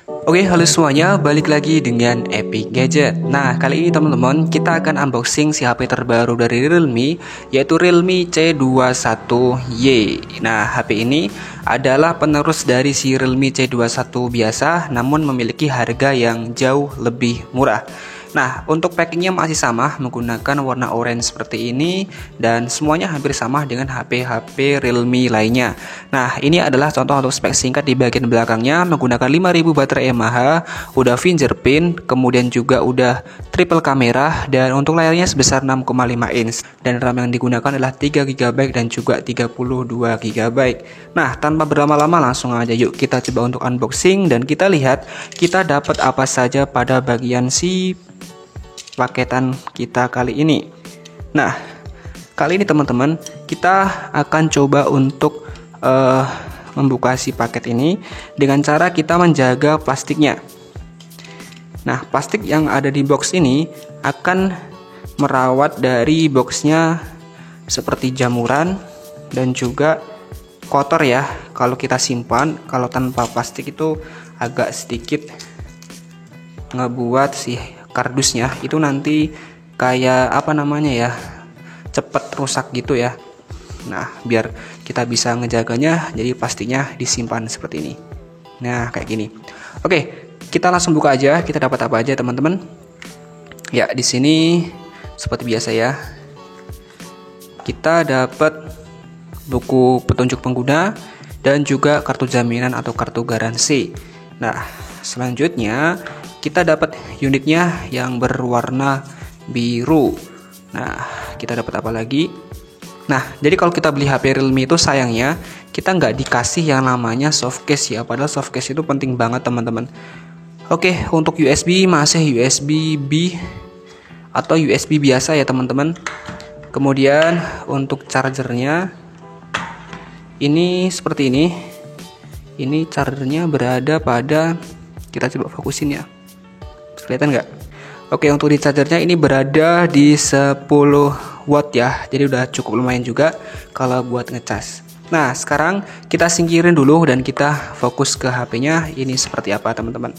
Oke, halo semuanya, balik lagi dengan Epic Gadget. Nah, kali ini teman-teman, kita akan unboxing si HP terbaru dari Realme, yaitu Realme C21Y. Nah, HP ini adalah penerus dari si Realme C21 biasa, namun memiliki harga yang jauh lebih murah. Nah, untuk packingnya masih sama, menggunakan warna orange seperti ini, dan semuanya hampir sama dengan HP-HP Realme lainnya. Nah, ini adalah contoh untuk spek singkat di bagian belakangnya, menggunakan 5000 baterai mAh, udah fingerprint, kemudian juga udah triple kamera, dan untuk layarnya sebesar 6,5 inch, dan RAM yang digunakan adalah 3 GB dan juga 32 GB. Nah, tanpa berlama-lama langsung aja yuk kita coba untuk unboxing, dan kita lihat kita dapat apa saja pada bagian si paketan kita kali ini. Nah, kali ini teman-teman kita akan coba untuk membuka si paket ini dengan cara kita menjaga plastiknya. Nah, plastik yang ada di box ini akan merawat dari boxnya seperti jamuran dan juga kotor ya kalau kita simpan. Kalau tanpa plastik itu agak sedikit ngebuat si kardusnya itu nanti kayak apa namanya ya, cepet rusak gitu ya. Nah, biar kita bisa ngejaganya, jadi pastinya disimpan seperti ini. Nah, kayak gini. Oke, kita langsung buka aja. Kita dapat apa aja teman-teman? Ya, di sini seperti biasa ya, kita dapat buku petunjuk pengguna dan juga kartu jaminan atau kartu garansi. Nah, selanjutnya kita dapat unitnya yang berwarna biru. Nah, kita dapat apa lagi? Nah, jadi kalau kita beli HP Realme itu sayangnya kita nggak dikasih yang namanya softcase ya. Padahal softcase itu penting banget teman-teman. Oke, untuk USB masih USB B atau USB biasa ya teman-teman. Kemudian untuk chargernya ini seperti ini. Ini chargernya berada pada, kita coba fokusin ya. Kelihatan nggak? Oke, untuk di chargernya ini berada di 10 watt ya. Jadi udah cukup lumayan juga kalau buat ngecas. Nah, sekarang kita singkirin dulu dan kita fokus ke HP-nya. Ini seperti apa teman-teman?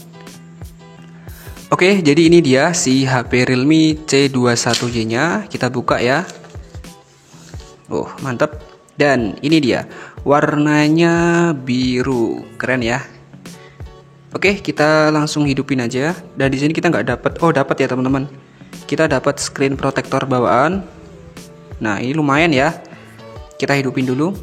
Oke, jadi ini dia si HP Realme C21Y-nya. Kita buka ya. Oh, mantap. Dan ini dia, warnanya biru, keren ya. Oke, kita langsung hidupin aja. Dan di sini kita nggak dapat, dapat ya teman-teman. Kita dapat screen protector bawaan. Nah, ini lumayan ya. Kita hidupin dulu.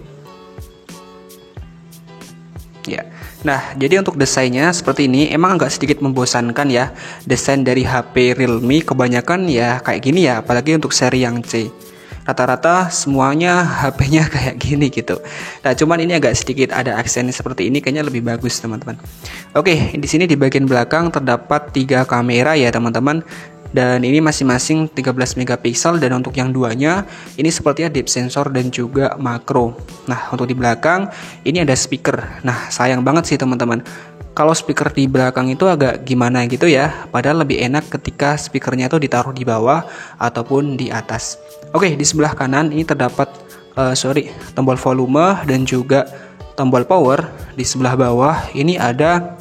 Ya. Nah, jadi untuk desainnya seperti ini. Emang agak sedikit membosankan ya. Desain dari HP Realme kebanyakan ya kayak gini ya, apalagi untuk seri yang C. Rata-rata semuanya HP-nya kayak gini gitu. Nah, cuman ini agak sedikit ada aksen seperti ini, kayaknya lebih bagus teman-teman. Oke, di sini di bagian belakang terdapat 3 kamera ya teman-teman. Dan ini masing-masing 13 megapiksel, dan untuk yang duanya ini sepertinya depth sensor dan juga makro. Nah, untuk di belakang ini ada speaker. Nah, sayang banget sih teman-teman, kalau speaker di belakang itu agak gimana gitu ya. Padahal lebih enak ketika speakernya itu ditaruh di bawah ataupun di atas. Oke, di sebelah kanan ini terdapat tombol volume dan juga tombol power. Di sebelah bawah ini ada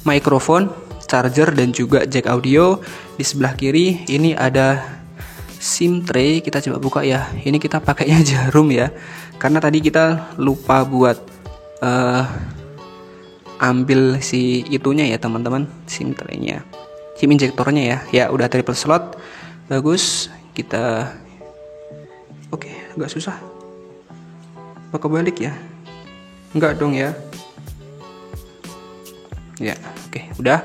mikrofon, charger dan juga jack audio. Di sebelah kiri ini ada SIM tray. Kita coba buka ya. Ini kita pakainya jarum ya, karena tadi kita lupa buat ambil si itunya ya teman-teman, SIM tray-nya, SIM injektornya ya. Ya, udah triple slot. Bagus. Kita oke, agak susah. Apa kebalik ya? Enggak dong ya. Ya, oke, udah.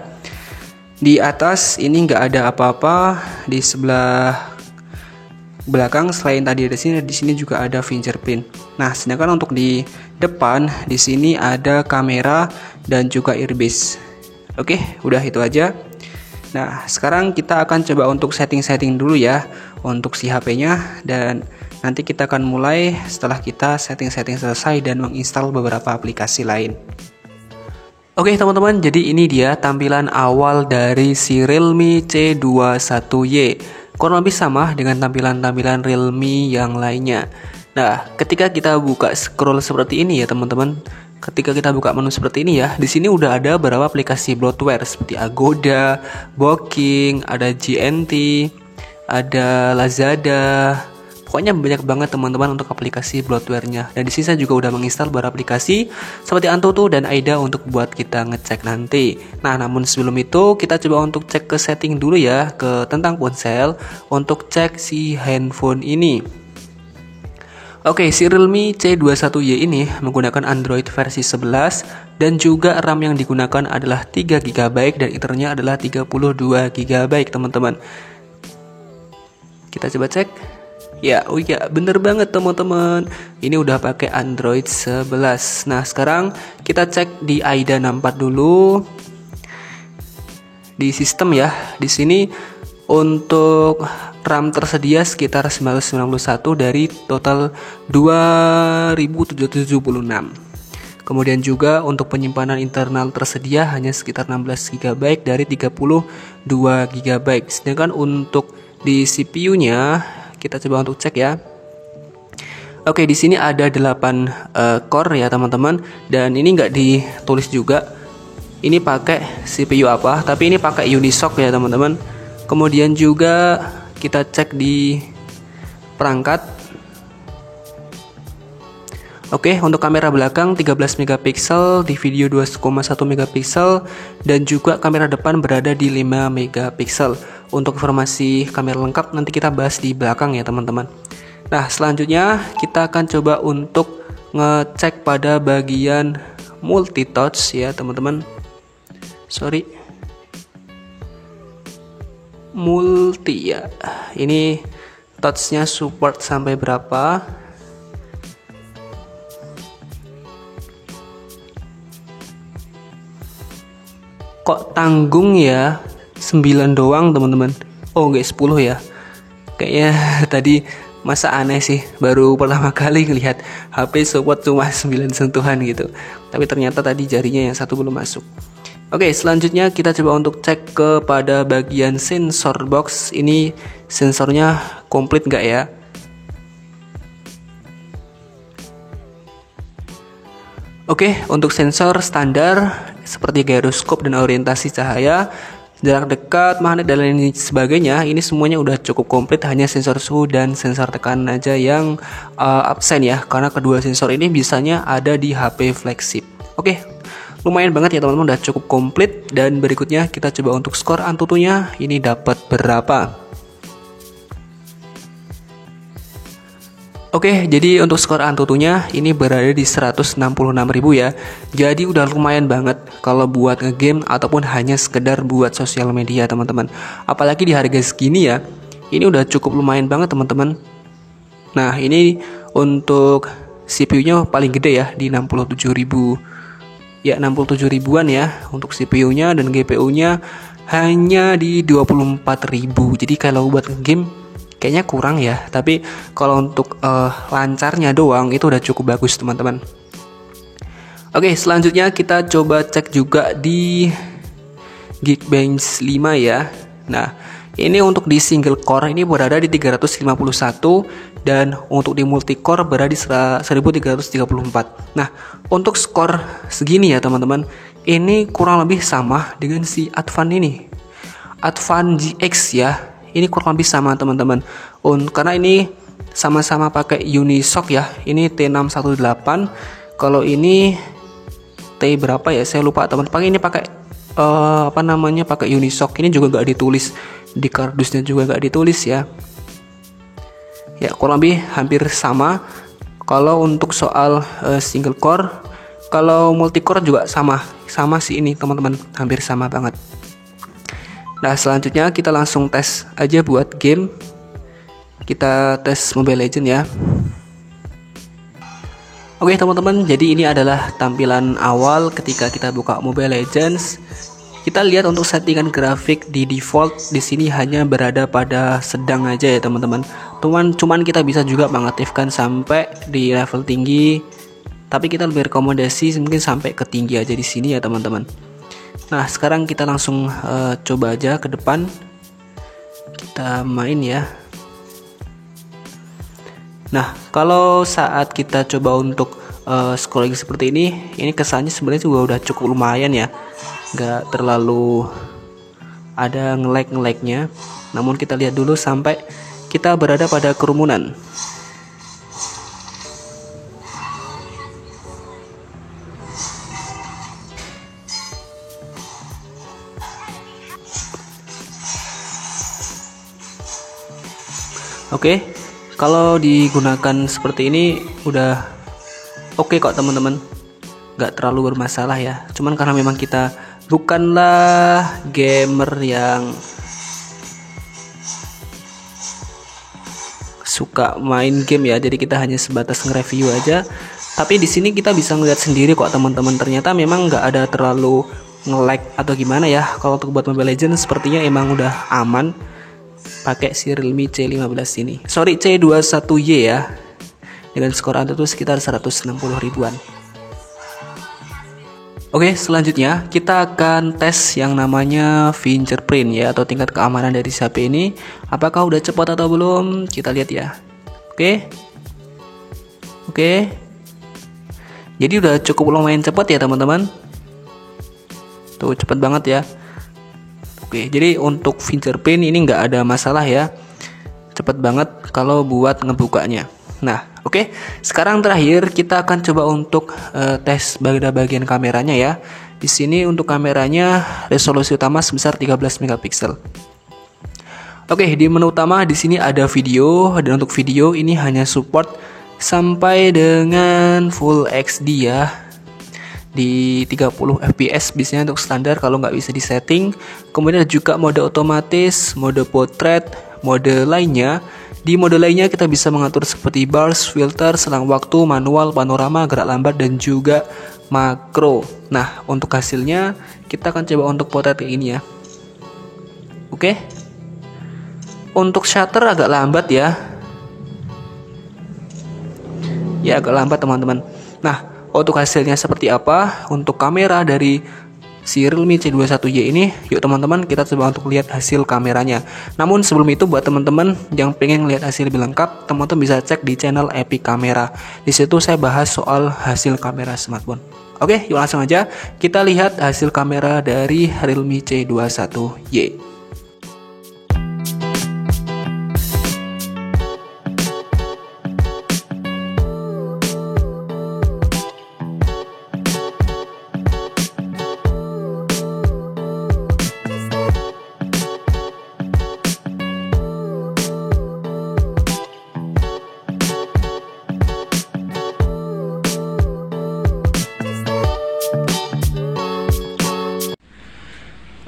Di atas ini nggak ada apa-apa. Di sebelah belakang selain tadi ada di sini juga ada fingerprint. Nah, sedangkan untuk di depan di sini ada kamera dan juga earbase. Oke, udah itu aja. Nah, sekarang kita akan coba untuk setting-setting dulu ya untuk si HP-nya, dan nanti kita akan mulai setelah kita setting-setting selesai dan menginstal beberapa aplikasi lain. Oke teman-teman, jadi ini dia tampilan awal dari si Realme C21Y. Kurang lebih sama dengan tampilan-tampilan Realme yang lainnya. Nah, ketika kita buka scroll seperti ini ya teman-teman, ketika kita buka menu seperti ini ya, di sini udah ada beberapa aplikasi bloatware seperti Agoda, Booking, ada GNT, ada Lazada. Pokoknya banyak banget teman-teman untuk aplikasi bloatware-nya. Dan di sini saya juga udah menginstal beberapa aplikasi seperti Antutu dan Aida untuk buat kita ngecek nanti. Nah, namun sebelum itu kita coba untuk cek ke setting dulu ya, ke tentang ponsel untuk cek si handphone ini. Oke, si Realme C21Y ini menggunakan Android versi 11 dan juga RAM yang digunakan adalah 3 GB dan Ethernya adalah 32 GB, teman-teman. Kita coba cek. Ya, oh ya, bener banget teman-teman. Ini udah pakai Android 11. Nah, sekarang kita cek di Aida 64 dulu. Di sistem ya. Di sini untuk RAM tersedia sekitar 991 dari total 2776. Kemudian juga untuk penyimpanan internal tersedia hanya sekitar 16 GB dari 32 GB. Sedangkan untuk di CPU-nya kita coba untuk cek ya. Oke, di sini ada 8 core ya teman-teman, dan ini nggak ditulis juga ini pakai CPU apa, tapi ini pakai Unisoc ya teman-teman. Kemudian juga kita cek di perangkat. Oke, untuk kamera belakang 13 megapiksel, di video 2,1 megapiksel, dan juga kamera depan berada di 5 megapiksel. Untuk informasi kamera lengkap nanti kita bahas di belakang ya teman-teman. Nah, selanjutnya kita akan coba untuk ngecek pada bagian multi touch ya teman-teman. Multi ya. Ini touchnya support sampai berapa? Kok tanggung ya? 9 doang teman-teman. Oh, enggak 10 ya. Kayaknya tadi masa aneh sih, baru pertama kali ngelihat HP support cuma 9 sentuhan gitu. Tapi ternyata tadi jarinya yang satu belum masuk. Oke, selanjutnya kita coba untuk cek kepada bagian sensor box. Ini sensornya komplit nggak ya? Oke, untuk sensor standar seperti gyroskop dan orientasi cahaya, jarak dekat, magnet dan lain sebagainya, ini semuanya udah cukup komplit. Hanya sensor suhu dan sensor tekanan aja yang absen ya, karena kedua sensor ini biasanya ada di HP flagship. Oke, lumayan banget ya teman-teman, udah cukup komplit. Dan berikutnya kita coba untuk skor Antutunya, ini dapat berapa? Oke, jadi untuk skor Antutunya ini berada di 166.000 ya. Jadi udah lumayan banget kalau buat ngegame ataupun hanya sekedar buat sosial media teman-teman. Apalagi di harga segini ya, ini udah cukup lumayan banget teman-teman. Nah, ini untuk CPU-nya paling gede ya di 67.000. Ya, 67 ribuan ya untuk CPU-nya, dan GPU-nya hanya di 24.000. Jadi kalau buat ngegame kayaknya kurang ya, tapi kalau untuk lancarnya doang itu udah cukup bagus teman-teman. Oke, selanjutnya kita coba cek juga di Geekbench 5 ya. Nah, ini untuk di single core ini berada di 351, dan untuk di multi core berada di 1334. Nah, untuk skor segini ya teman-teman, ini kurang lebih sama dengan si Advan ini, Advan GX ya. Ini kurang lebih sama teman-teman. Karena ini sama-sama pakai Unisoc ya. Ini T618. Kalau ini T berapa ya? Saya lupa teman-teman. Ini pakai pakai Unisoc. Ini juga nggak ditulis di kardusnya, juga nggak ditulis ya. Ya, kurang lebih hampir sama. Kalau untuk soal single core, kalau multi core juga sama sih ini teman-teman, hampir sama banget. Nah, selanjutnya kita langsung tes aja buat game. Kita tes Mobile Legends ya. Oke teman-teman, jadi ini adalah tampilan awal ketika kita buka Mobile Legends. Kita lihat untuk settingan grafik di default di sini hanya berada pada sedang aja ya teman-teman. Cuman kita bisa juga mengaktifkan sampai di level tinggi. Tapi kita lebih rekomendasi mungkin sampai ke tinggi aja di sini ya teman-teman. Nah, sekarang kita langsung coba aja ke depan. Kita main ya. Nah, kalau saat kita coba untuk scrolling seperti ini kesannya sebenarnya juga udah cukup lumayan ya, nggak terlalu ada nge-lag-nya. Namun kita lihat dulu sampai kita berada pada kerumunan. Oke, kalau digunakan seperti ini udah oke kok teman-teman, nggak terlalu bermasalah ya. Cuman karena memang kita bukanlah gamer yang suka main game ya, jadi kita hanya sebatas nge-review aja. Tapi di sini kita bisa ngeliat sendiri kok teman-teman, ternyata memang nggak ada terlalu nge-lag atau gimana ya. Kalau untuk buat Mobile Legends sepertinya emang udah aman pakai si Realme C15 ini. Sorry, C21Y ya. Dengan skor Antutu sekitar 160 ribuan. Oke, selanjutnya kita akan tes yang namanya fingerprint ya, atau tingkat keamanan dari HP ini. Apakah udah cepat atau belum? Kita lihat ya. Oke. Jadi udah cukup lumayan cepat ya teman-teman. Tuh cepat banget ya. Oke, jadi untuk fingerprint ini nggak ada masalah ya, cepet banget kalau buat ngebukanya. Nah, oke, sekarang terakhir kita akan coba untuk tes bagian kameranya ya. Di sini untuk kameranya resolusi utama sebesar 13 megapiksel. Oke, di menu utama di sini ada video, dan untuk video ini hanya support sampai dengan Full HD ya, di 30 fps biasanya untuk standar kalau nggak bisa disetting. Kemudian ada juga mode otomatis, mode portrait, mode lainnya. Di mode lainnya kita bisa mengatur seperti bars, filter, selang waktu, manual, panorama, gerak lambat, dan juga makro. Nah, untuk hasilnya kita akan coba untuk portrait kayak ini ya. Oke. Untuk shutter agak lambat ya. Ya agak lambat teman-teman. Nah, untuk hasilnya seperti apa untuk kamera dari si Realme C21Y ini, yuk teman-teman kita coba untuk lihat hasil kameranya. Namun sebelum itu, buat teman-teman yang pengen lihat hasil lebih lengkap, teman-teman bisa cek di channel Epic Camera. Di situ saya bahas soal hasil kamera smartphone. Oke, yuk langsung aja kita lihat hasil kamera dari Realme C21Y.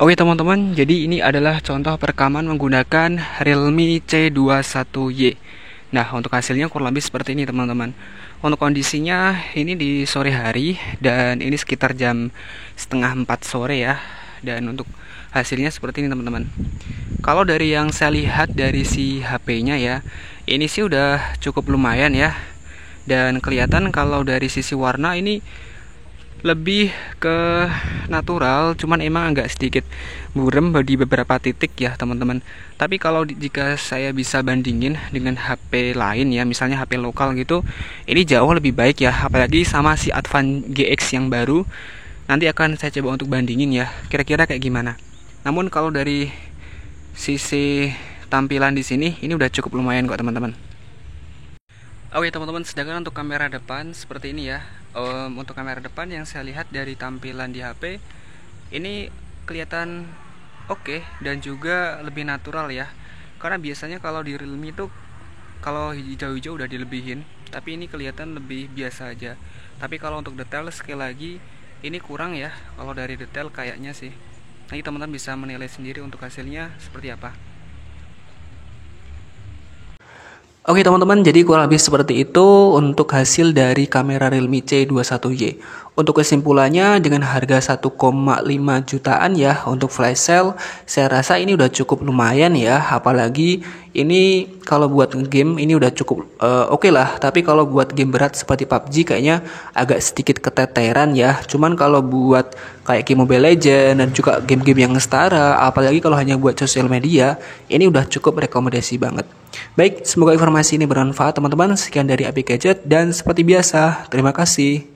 Oke teman-teman, jadi ini adalah contoh perekaman menggunakan Realme C21Y. Nah, untuk hasilnya kurang lebih seperti ini teman-teman. Untuk kondisinya ini di sore hari, dan ini sekitar jam setengah 4 sore ya. Dan untuk hasilnya seperti ini teman-teman. Kalau dari yang saya lihat dari si HP-nya ya, ini sih udah cukup lumayan ya. Dan kelihatan kalau dari sisi warna ini lebih ke natural, cuman emang agak sedikit buram di beberapa titik ya teman-teman. Tapi kalau jika saya bisa bandingin dengan HP lain ya, misalnya HP lokal gitu, ini jauh lebih baik ya, apalagi sama si Advan GX yang baru. Nanti akan saya coba untuk bandingin ya, kira-kira kayak gimana. Namun kalau dari sisi tampilan di sini ini udah cukup lumayan kok teman-teman. Oke teman-teman, sedangkan untuk kamera depan seperti ini ya. Untuk kamera depan yang saya lihat dari tampilan di HP ini kelihatan oke, dan juga lebih natural ya. Karena biasanya kalau di Realme itu kalau hijau-hijau udah dilebihin, tapi ini kelihatan lebih biasa aja. Tapi kalau untuk detail sekali lagi ini kurang ya. Kalau dari detail kayaknya sih. Nanti teman-teman bisa menilai sendiri untuk hasilnya seperti apa. Oke teman-teman, jadi kurang lebih seperti itu untuk hasil dari kamera Realme C21Y. Untuk kesimpulannya, dengan harga 1,5 jutaan ya untuk flash sale, saya rasa ini udah cukup lumayan ya. Apalagi ini kalau buat game ini udah cukup oke lah. Tapi kalau buat game berat seperti PUBG kayaknya agak sedikit keteteran ya. Cuman kalau buat kayak game Mobile Legends dan juga game-game yang setara, apalagi kalau hanya buat sosial media, ini udah cukup rekomendasi banget. Baik, semoga informasi ini bermanfaat teman-teman. Sekian dari Epic Gadget dan seperti biasa, terima kasih.